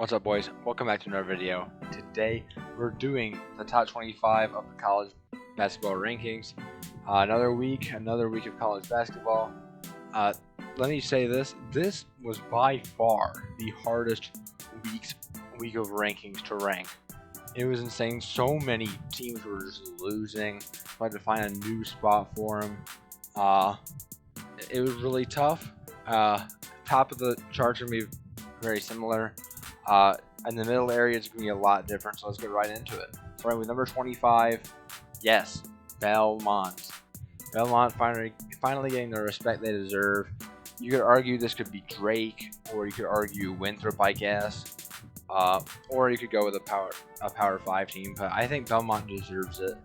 What's up, boys? Welcome back to another video. Today we're doing the top 25 of the college basketball rankings. Another week of college basketball. Let me say this was by far the hardest week of rankings to rank. It was insane. So many teams were just losing. I had to find a new spot for them. It was really tough. Top of the charts are going to be very similar. In the middle area, it's going to be a lot different, so let's get right into it. Starting with number 25, yes, Belmont. Belmont finally getting the respect they deserve. You could argue this could be Drake, or you could argue Winthrop, I guess, or you could go with a Power 5 team, but I think Belmont deserves it.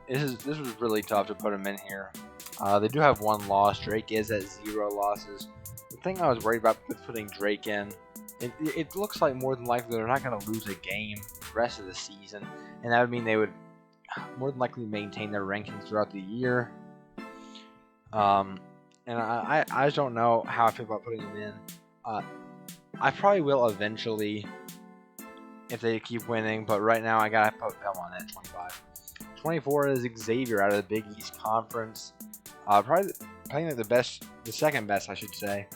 This was really tough to put them in here. They do have one loss. Drake is at 0 losses. The thing I was worried about with putting Drake in, it looks like more than likely they're not going to lose a game the rest of the season, and that would mean they would more than likely maintain their rankings throughout the year. And I just don't know how I feel about putting them in. I probably will eventually if they keep winning, but right now I gotta put Belmont at 25. 24 is Xavier out of the Big East Conference. Probably like the second best, I should say,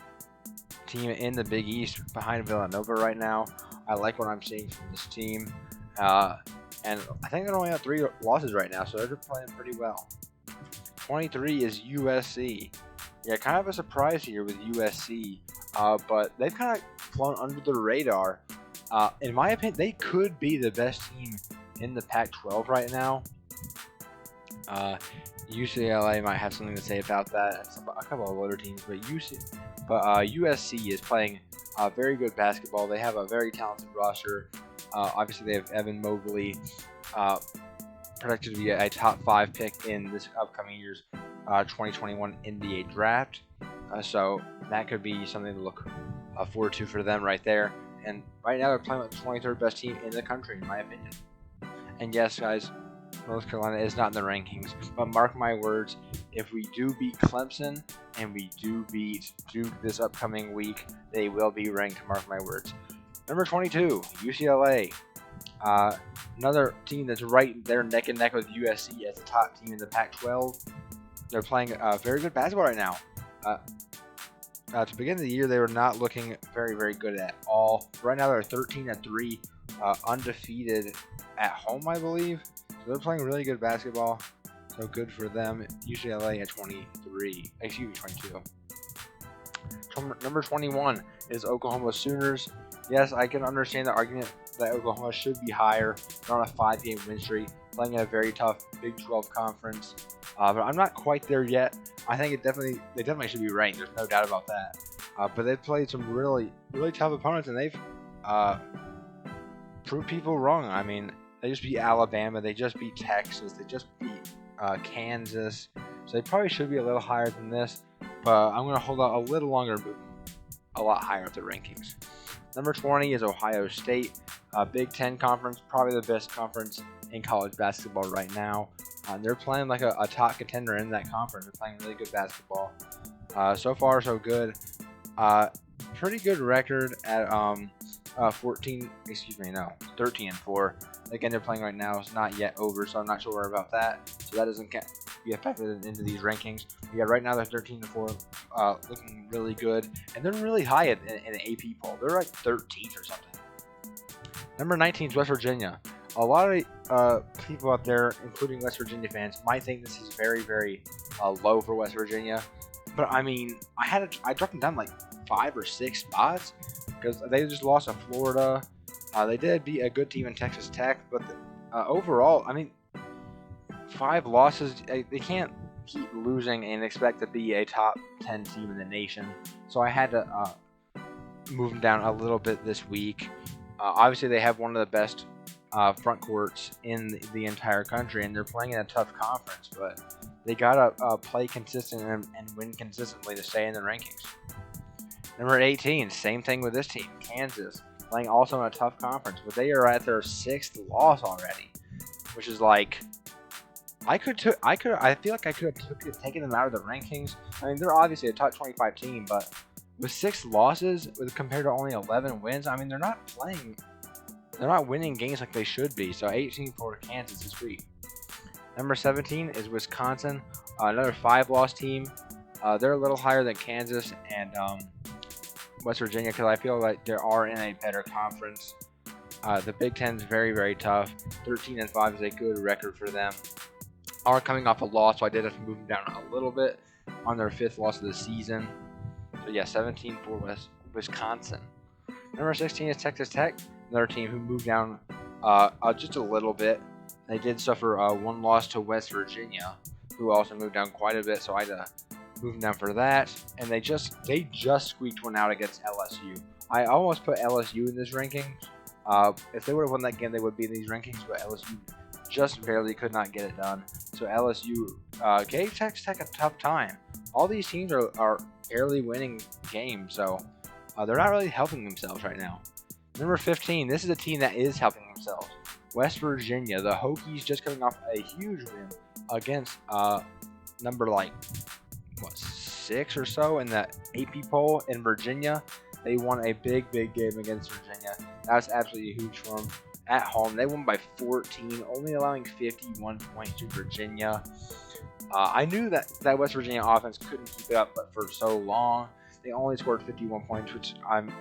team in the Big East behind Villanova right now. I like what I'm seeing from this team, and I think they're only at 3 losses right now, so they're playing pretty well. 23 is USC. Yeah, kind of a surprise here with USC, but they've kind of flown under the radar. In my opinion, they could be the best team in the Pac-12 right now. UCLA might have something to say about that. A couple of other teams, but USC is playing very good basketball. They have a very talented roster. Obviously, they have Evan Mobley, projected to be a top 5 pick in this upcoming year's 2021 NBA draft. So that could be something to look forward to for them right there. And right now, they're playing with the 23rd best team in the country, in my opinion. And yes, guys, North Carolina is not in the rankings, but mark my words, if we do beat Clemson and we do beat Duke this upcoming week, they will be ranked, mark my words. Number 22, UCLA. Another team that's right there neck and neck with USC as the top team in the Pac-12. They're playing very good basketball right now. To begin the year, they were not looking very, very good at all. Right now, they're 13-3, undefeated at home, I believe. So they're playing really good basketball. So good for them. UCLA at 22. Number 21 is Oklahoma Sooners. Yes, I can understand the argument that Oklahoma should be higher. They're on a 5-game win streak, playing in a very tough Big 12 conference. But I'm not quite there yet. I think they definitely should be ranked. There's no doubt about that. But they've played some really, really tough opponents, and they've proved people wrong. I mean, they just beat Alabama. They just beat Texas. They just beat Kansas. So they probably should be a little higher than this. But I'm going to hold out a little longer, but a lot higher at the rankings. Number 20 is Ohio State. Big Ten Conference, probably the best conference in college basketball right now. They're playing like a top contender in that conference. They're playing really good basketball. So far, so good. Pretty good record at 13-4. Again, they're playing right now. It's not yet over, so I'm not sure about that. So that doesn't be affected into these rankings. But yeah, right now they're 13-4, looking really good, and they're really high in the AP poll. They're like 13th or something. Number 19 is West Virginia. A lot of people out there, including West Virginia fans, might think this is very, very low for West Virginia. But I mean, I dropped them down like 5 or 6 spots because they just lost to Florida. They did beat a good team in Texas Tech, but overall, I mean, 5 losses. They can't keep losing and expect to be a top 10 team in the nation. So I had to move them down a little bit this week. Obviously, they have one of the best front courts in the entire country, and they're playing in a tough conference, but they gotta play consistent and win consistently to stay in the rankings. Number 18, same thing with this team, Kansas, playing also in a tough conference, but they are at their 6th loss already, which is like, I feel like I could have taken them out of the rankings. I mean, they're obviously a top 25 team, but with 6 losses compared to only 11 wins. I mean, they're not winning games like they should be. So 18 for Kansas this week. Number 17 is Wisconsin, another 5-loss team. They're a little higher than Kansas and West Virginia because I feel like they are in a better conference. The Big Ten is very, very tough. 13-5 is a good record for them. Are coming off a loss, so I did have to move them down a little bit on their 5th loss of the season. So yeah, 17 for Wisconsin. Number 16 is Texas Tech, another team who moved down just a little bit. They did suffer 1 loss to West Virginia, who also moved down quite a bit, so I had to move them down for that. And they just squeaked one out against LSU. I almost put LSU in this ranking. If they would have won that game, they would be in these rankings, but LSU just barely could not get it done. So LSU gave Texas Tech a tough time. All these teams are barely winning games, so they're not really helping themselves right now. Number 15, this is a team that is helping themselves. West Virginia, the Hokies just coming off a huge win against number 6 or so in the AP poll in Virginia. They won a big game against Virginia. That was absolutely huge for them. At home, they won by 14, only allowing 51 points to Virginia. I knew that West Virginia offense couldn't keep it up, but for so long, they only scored 51 points, which I'm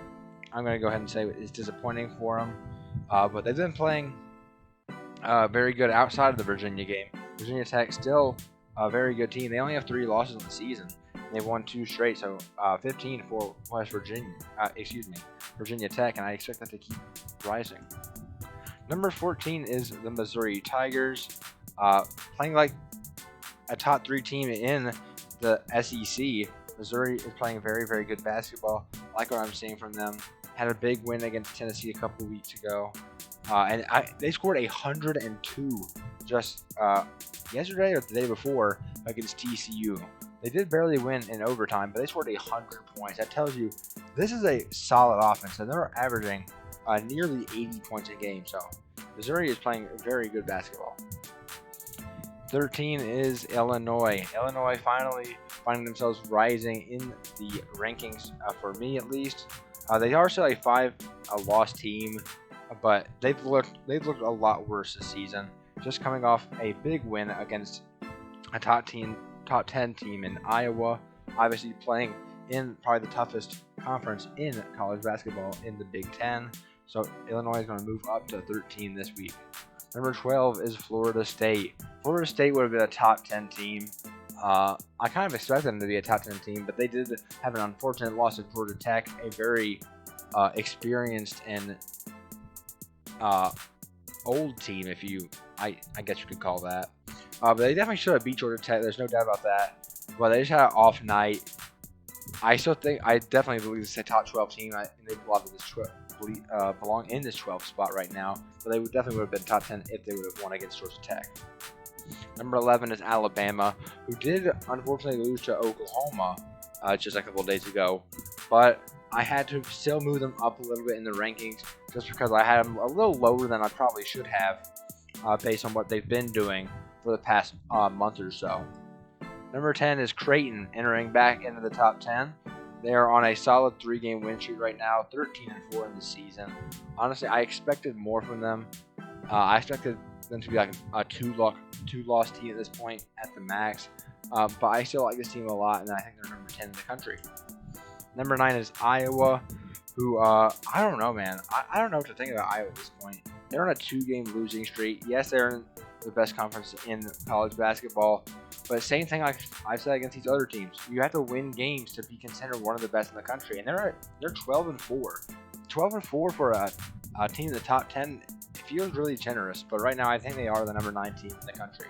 going to go ahead and say is disappointing for them. But they've been playing very good outside of the Virginia game. Virginia Tech still a very good team. They only have 3 losses in the season. They've won 2 straight, so 15 for Virginia Tech, and I expect that to keep rising. Number 14 is the Missouri Tigers, playing like a top 3 team in the SEC. Missouri is playing very, very good basketball. I like what I'm seeing from them. Had a big win against Tennessee a couple weeks ago, and they scored 102 just yesterday or the day before against TCU. They did barely win in overtime, but they scored 100 points. That tells you this is a solid offense, and they're averaging nearly 80 points a game. So Missouri is playing very good basketball. 13 is Illinois. Illinois finally finding themselves rising in the rankings, for me at least. They are still a 5-loss team, but they've looked a lot worse this season. Just coming off a big win against a top 10 team in Iowa. Obviously playing in probably the toughest conference in college basketball in the Big Ten. So Illinois is going to move up to 13 this week. Number 12 is Florida State. Florida State would have been a top 10 team. I kind of expected them to be a top 10 team, but they did have an unfortunate loss to Georgia Tech, a very experienced and old team, I guess you could call that. But they definitely should have beat Georgia Tech. There's no doubt about that. But they just had an off night. I definitely believe it's a top 12 team. They belong in this 12th spot right now. But they definitely would have been top 10 if they would have won against Georgia Tech. Number 11 is Alabama, who did unfortunately lose to Oklahoma just a couple of days ago. But I had to still move them up a little bit in the rankings just because I had them a little lower than I probably should have based on what they've been doing for the past month or so. Number 10 is Creighton, entering back into the top 10. They are on a solid 3-game win streak right now, 13-4 in the season. Honestly, I expected more from them. I expected them to be like a two-loss team at this point at the max. But I still like this team a lot, and I think they're number 10 in the country. Number 9 is Iowa, who, I don't know, man. I don't know what to think about Iowa at this point. They're on a 2-game losing streak. Yes, they're in the best conference in college basketball, but same thing I've said against these other teams. You have to win games to be considered one of the best in the country, and they're 12-4. 12-4 for a team in the top 10, it feels really generous, but right now I think they are the number 9 team in the country.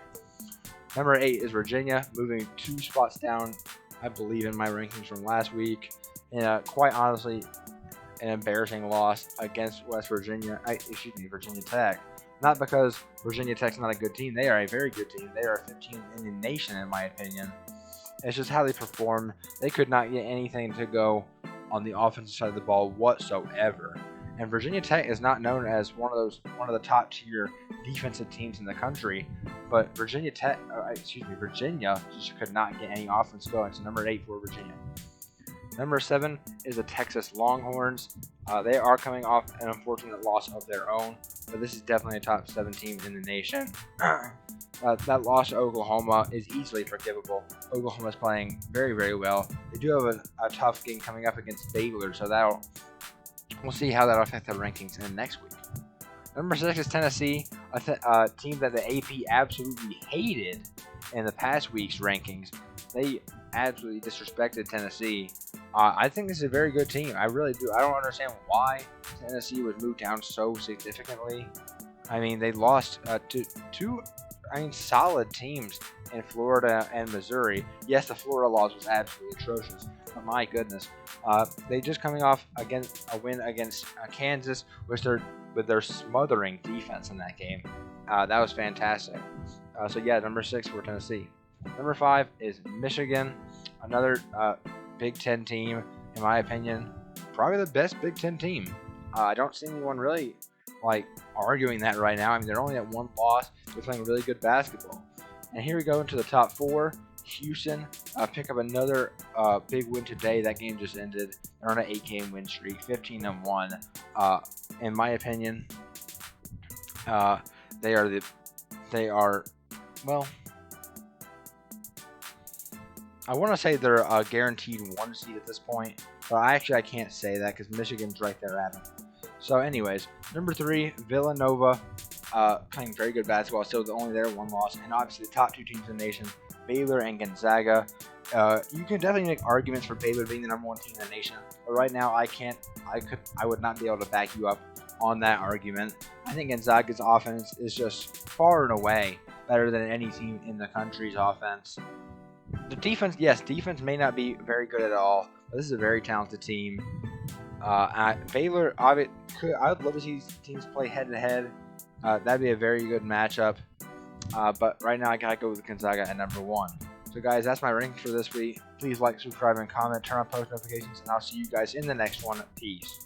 Number 8 is Virginia, moving 2 spots down, I believe, in my rankings from last week. And quite honestly, an embarrassing loss against Virginia Tech. Not because Virginia Tech's not a good team. They are a very good team. They are 15th in the nation, in my opinion. It's just how they perform. They could not get anything to go on the offensive side of the ball whatsoever. And Virginia Tech is not known as one of the top tier defensive teams in the country. But Virginia just could not get any offense going. So number 8 for Virginia. Number 7 is the Texas Longhorns. They are coming off an unfortunate loss of their own, but this is definitely a top 7 team in the nation. That loss to Oklahoma is easily forgivable. Oklahoma's playing very, very well. They do have a tough game coming up against Baylor, so we'll see how that'll affect their rankings in next week. Number 6 is Tennessee, a team that the AP absolutely hated in the past week's rankings. They absolutely disrespected Tennessee. I think this is a very good team. I really do. I don't understand why Tennessee was moved down so significantly. I mean, they lost to two solid teams in Florida and Missouri. Yes, the Florida loss was absolutely atrocious, but my goodness. They just coming off against a win against Kansas with their smothering defense in that game. That was fantastic. So yeah, number 6 for Tennessee. Number 5 is Michigan, another Big Ten team, in my opinion, probably the best Big Ten team. I don't see anyone really arguing that right now. I mean, they're only at 1 loss. They're playing really good basketball. And here we go into the top 4. Houston pick up another big win today. That game just ended. They're on an 8-game win streak, 15-1. In my opinion, they are well. I want to say they're a guaranteed 1 seed at this point, but I can't say that because Michigan's right there at them. So anyways, number 3, Villanova, playing very good basketball, still only there 1 loss, and obviously the top 2 teams in the nation, Baylor and Gonzaga. You can definitely make arguments for Baylor being the number 1 team in the nation, but right now I would not be able to back you up on that argument. I think Gonzaga's offense is just far and away better than any team in the country's offense. The defense, yes, defense may not be very good at all, but this is a very talented team. Baylor, I would love to see these teams play head-to-head. That'd be a very good matchup. But right now, I gotta go with Gonzaga at number 1. So, guys, that's my rankings for this week. Please like, subscribe, and comment. Turn on post notifications, and I'll see you guys in the next one. Peace.